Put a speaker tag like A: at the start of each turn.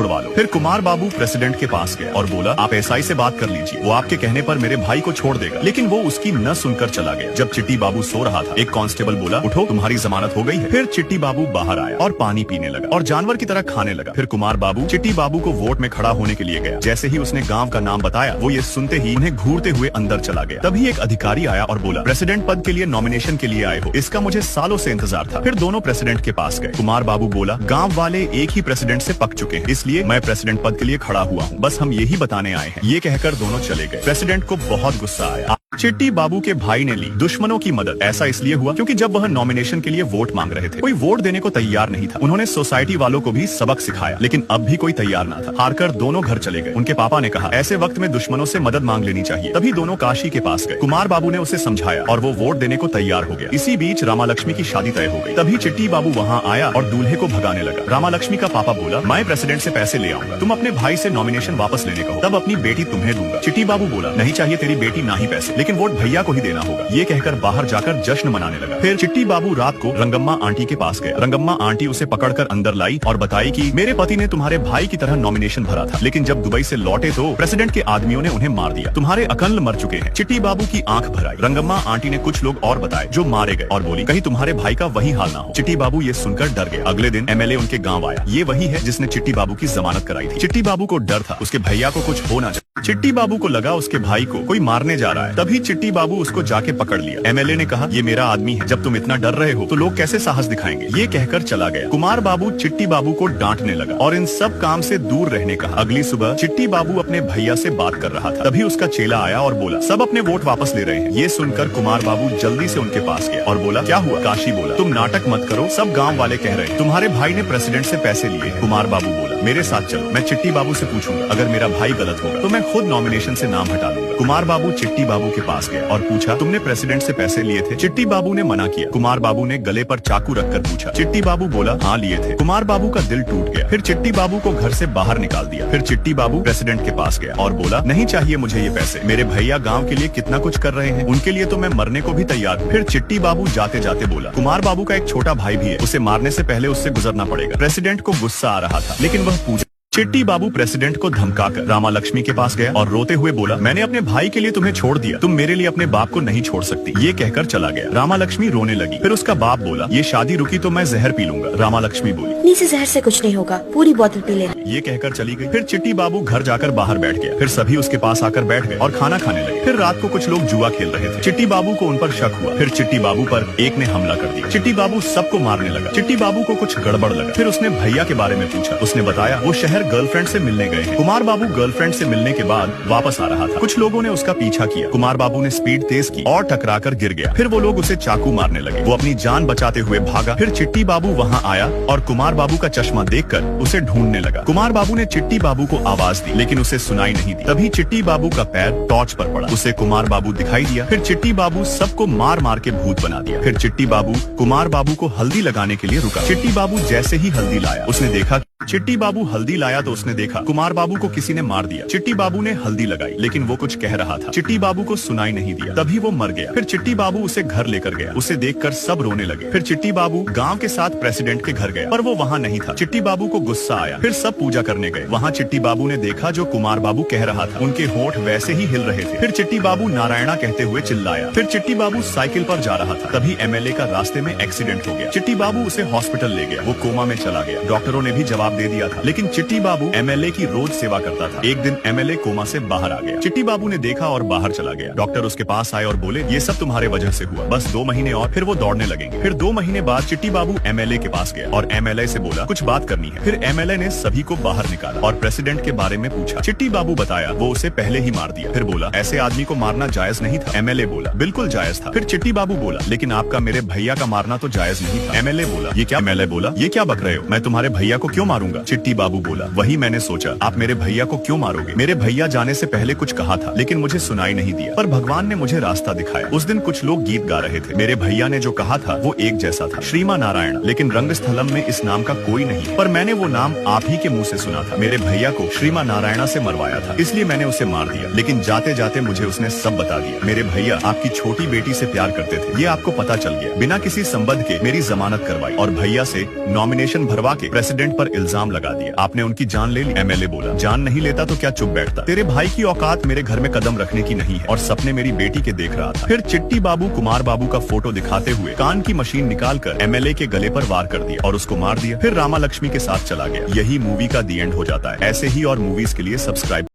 A: छुड़वा लो। फिर कुमार बाबू प्रेसिडेंट के पास गया और बोला, आप एसआई से बात कर लीजिए, वो आपके कहने पर मेरे भाई को छोड़ देगा। लेकिन वो उसकी न सुनकर चला गया। जब चिट्टी बाबू सो रहा था, एक कांस्टेबल बोला, उठो, तुम्हारी जमानत हो गई है। फिर चिट्टी बाबू बाहर आया और पानी पीने लगा और जानवर की तरह खाने लगा। फिर कुमार बाबू चिट्टी बाबू को वोट में खड़ा होने के लिए गया। जैसे ही उसने गांव का नाम बताया, वो ये सुनते ही उन्हें घूरते हुए अंदर चला गया। तभी एक अधिकारी आया और बोला, प्रेसिडेंट पद के लिए नॉमिनेशन के लिए आए हो? इसका मुझे सालों से इंतजार था। फिर दोनों प्रेसिडेंट के पास गए। कुमार बाबू बोला, गांव वाले एक ही प्रेसिडेंट से पक चुके हैं, इसलिए मैं प्रेसिडेंट पद के लिए खड़ा हुआ हूँ, बस हम यही बताने आए हैं। ये कहकर दोनों चले गए। प्रेसिडेंट को बहुत गुस्सा आया। चिट्टी बाबू के भाई ने ली दुश्मनों की मदद। ऐसा इसलिए हुआ क्योंकि जब वह नॉमिनेशन के लिए वोट मांग रहे थे, कोई वोट देने को तैयार नहीं था। उन्होंने सोसाइटी वालों को भी सबक सिखाया, लेकिन अब भी कोई तैयार ना था। हारकर दोनों घर चले गए। उनके पापा ने कहा, ऐसे वक्त में दुश्मनों से मदद मांग लेनी चाहिए। तभी दोनों काशी के पास गए। कुमार बाबू ने उसे समझाया और वो वोट देने को तैयार हो गया। इसी बीच रामा लक्ष्मी की शादी तय हो गई। तभी चिट्टी बाबू वहाँ आया और दूल्हे को भगाने लगा। रामा लक्ष्मी का पापा बोला, मैं प्रेसिडेंट से पैसे ले आऊंगा, तुम अपने भाई से नॉमिनेशन वापस लेने कहो, तब अपनी बेटी तुम्हें दूंगा। चिट्टी बाबू बोला, नहीं चाहिए तेरी बेटी ना ही पैसे, लेकिन वोट भैया को ही देना होगा। ये कहकर बाहर जाकर जश्न मनाने लगा। फिर चिट्टी बाबू रात को रंगम्मा आंटी के पास गया। रंगम्मा आंटी उसे पकड़कर अंदर लाई और बताई कि मेरे पति ने तुम्हारे भाई की तरह नॉमिनेशन भरा था, लेकिन जब दुबई से लौटे तो प्रेसिडेंट के आदमियों ने उन्हें मार दिया। तुम्हारे अकल मर चुके हैं। चिट्टी बाबू की आंख भर आई। रंगम्मा आंटी ने कुछ लोग और बताए जो मारे गए और बोली, कहीं तुम्हारे भाई का वही हाल ना हो। चिट्टी बाबू ये सुनकर डर गया। अगले दिन एमएलए उनके गाँव आया। ये वही है जिसने चिट्टी बाबू की जमानत कराई थी। चिट्टी बाबू को डर था उसके भैया को कुछ हो ना जाए। चिट्टी बाबू को लगा उसके भाई को कोई मारने जा रहा है। तभी चिट्टी बाबू उसको जाके पकड़ लिया। एमएलए ने कहा, ये मेरा आदमी है, जब तुम इतना डर रहे हो तो लोग कैसे साहस दिखाएंगे। ये कहकर चला गया। कुमार बाबू चिट्टी बाबू को डांटने लगा और इन सब काम से दूर रहने कहा। अगली सुबह चिट्टी बाबू अपने भैया से बात कर रहा था। तभी उसका चेला आया और बोला, सब अपने वोट वापस ले रहे हैं। ये सुनकर कुमार बाबू जल्दी से उनके पास गया और बोला, क्या हुआ? काशी बोला, तुम नाटक मत करो, सब गाँव वाले कह रहे हैं तुम्हारे भाई ने प्रेसिडेंट से पैसे लिए। कुमार बाबू बोला, मेरे साथ चलो, मैं चिट्टी बाबू से पूछूंगा, अगर मेरा भाई गलत होगा तो मैं खुद नॉमिनेशन से नाम हटा लूंगा। कुमार बाबू चिट्टी बाबू के पास गया और पूछा, तुमने प्रेसिडेंट से पैसे लिए थे? चिट्टी बाबू ने मना किया। कुमार बाबू ने गले पर चाकू रखकर पूछा। चिट्टी बाबू बोला, हाँ लिए थे। कुमार बाबू का दिल टूट गया। फिर चिट्टी बाबू को घर से बाहर निकाल दिया। फिर चिट्टी बाबू प्रेसिडेंट के पास गया और बोला, नहीं चाहिए मुझे ये पैसे, मेरे भैया गाँव के लिए कितना कुछ कर रहे हैं, उनके लिए तो मैं मरने को भी तैयार हूँ। फिर चिट्टी बाबू जाते जाते बोला, कुमार बाबू का एक छोटा भाई भी है, उसे मारने से पहले उससे गुजरना पड़ेगा। प्रेसिडेंट को गुस्सा आ रहा था, लेकिन वह पूछा। चिट्टी बाबू प्रेसिडेंट को धमकाकर रामा लक्ष्मी के पास गया और रोते हुए बोला, मैंने अपने भाई के लिए तुम्हें छोड़ दिया, तुम मेरे लिए अपने बाप को नहीं छोड़ सकती। ये कहकर चला गया। रामा लक्ष्मी रोने लगी। फिर उसका बाप बोला, ये शादी रुकी तो मैं जहर पी लूंगा। रामा लक्ष्मी बोली,
B: नीचे जहर से कुछ नहीं होगा, पूरी बोतल पी ले।
A: ये कहकर चली गई। फिर चिट्टी बाबू घर जाकर बाहर बैठ गया। फिर सभी उसके पास आकर बैठ गए और खाना खाने लगे। फिर रात को कुछ लोग जुआ खेल रहे थे। चिट्टी बाबू को उन पर शक हुआ। फिर चिट्टी बाबू पर एक ने हमला कर दिया। चिट्टी बाबू सबको मारने लगा। चिट्टी बाबू को कुछ गड़बड़ लगा। फिर उसने भैया के बारे में पूछा। उसने बताया वो शहर गर्लफ्रेंड से मिलने गए हैं। कुमार बाबू गर्लफ्रेंड से मिलने के बाद वापस आ रहा था। कुछ लोगों ने उसका पीछा किया। कुमार बाबू ने स्पीड तेज की और टकराकर गिर गया। फिर वो लोग उसे चाकू मारने लगे। वो अपनी जान बचाते हुए भागा। फिर चिट्टी बाबू वहाँ आया और कुमार बाबू का चश्मा देखकर उसे ढूंढने लगा। कुमार बाबू ने चिट्टी बाबू को आवाज दी, लेकिन उसे सुनाई नहीं दी। तभी चिट्टी बाबू का पैर टॉर्च पर पड़ा। उसे कुमार बाबू दिखाई दिया। फिर चिट्टी बाबू सबको मार मार के भूत बना दिया। फिर चिट्टी बाबू कुमार बाबू को हल्दी लगाने के लिए रुका। चिट्टी बाबू जैसे ही हल्दी लाया, उसने देखा चिट्टी बाबू हल्दी लाया तो उसने देखा कुमार बाबू को किसी ने मार दिया। चिट्टी बाबू ने हल्दी लगाई, लेकिन वो कुछ कह रहा था। चिट्टी बाबू को सुनाई नहीं दिया। तभी वो मर गया। फिर चिट्टी बाबू उसे घर लेकर गया। उसे देखकर सब रोने लगे। फिर चिट्टी बाबू गांव के साथ प्रेसिडेंट के घर गया, पर वो वहाँ नहीं था। चिट्टी बाबू को गुस्सा आया। फिर सब पूजा करने गए। वहाँ चिट्टी बाबू ने देखा जो कुमार बाबू कह रहा था। उनके होंठ वैसे ही हिल रहे थे। फिर चिट्टी बाबू नारायणा कहते हुए चिल्लाया। फिर चिट्टी बाबू साइकिल पर जा रहा था। तभी एमएलए का रास्ते में एक्सीडेंट हो गया। चिट्टी बाबू उसे हॉस्पिटल ले गया। वो कोमा में चला गया। डॉक्टरों ने भी जवाब दे दिया था, लेकिन चिट्टी बाबू एमएलए की रोज सेवा करता था। एक दिन एमएलए कोमा से बाहर आ गया। चिट्टी बाबू ने देखा और बाहर चला गया। डॉक्टर उसके पास आए और बोले, ये सब तुम्हारे वजह से हुआ, बस 2 महीने और फिर वो दौड़ने लगेंगे। फिर 2 महीने बाद चिट्टी बाबू एमएलए के पास गया और एमएलए से बोला कुछ बात करनी है। फिर एमएलए ने सभी को बाहर निकाला और प्रेसिडेंट के बारे में पूछा। चिट्टी बाबू बताया वो उसे पहले ही मार दिया। फिर बोला ऐसे आदमी को मारना जायज नहीं था। एमएलए बोला बिल्कुल जायज था। फिर चिट्टी बाबू बोला लेकिन आपका मेरे भैया का मारना तो जायज नहीं था। एमएलए बोला ये क्या? एमएलए बोला ये क्या बक रहे हो, मैं तुम्हारे भैया को क्यों मारूंगा? चिट्टी बाबू बोला वही मैंने सोचा, आप मेरे भैया को क्यों मारोगे? मेरे भैया जाने से पहले कुछ कहा था, लेकिन मुझे सुनाई नहीं दिया, पर भगवान ने मुझे रास्ता दिखाया। उस दिन कुछ लोग गीत गा रहे थे। मेरे भैया ने जो कहा था वो एक जैसा था, श्रीमा नारायण, लेकिन रंगस्थलम में इस नाम का कोई नहीं, पर मैंने वो नाम आप ही के मुंह से सुना था। मेरे भैया को श्रीमा नारायणा से मरवाया था, इसलिए मैंने उसे मार दिया, लेकिन जाते जाते मुझे उसने सब बता दिया। मेरे भैया आपकी छोटी बेटी से प्यार करते थे, ये आपको पता चल गया। बिना किसी संबंध के मेरी जमानत करवाई और भैया से नॉमिनेशन भरवा के प्रेसिडेंट पर इल्जाम लगा दिया। आपने उनकी जान ले ली। एमएलए बोला, जान नहीं लेता तो क्या चुप बैठता? तेरे भाई की औकात मेरे घर में कदम रखने की नहीं है, और सपने मेरी बेटी के देख रहा था। फिर चिट्टी बाबू कुमार बाबू का फोटो दिखाते हुए कान की मशीन निकालकर एमएलए के गले पर वार कर दिया और उसको मार दिया। फिर रामा लक्ष्मी के साथ चला गया। यही मूवी का दी एंड हो जाता है। ऐसे ही और मूवीज के लिए सब्सक्राइब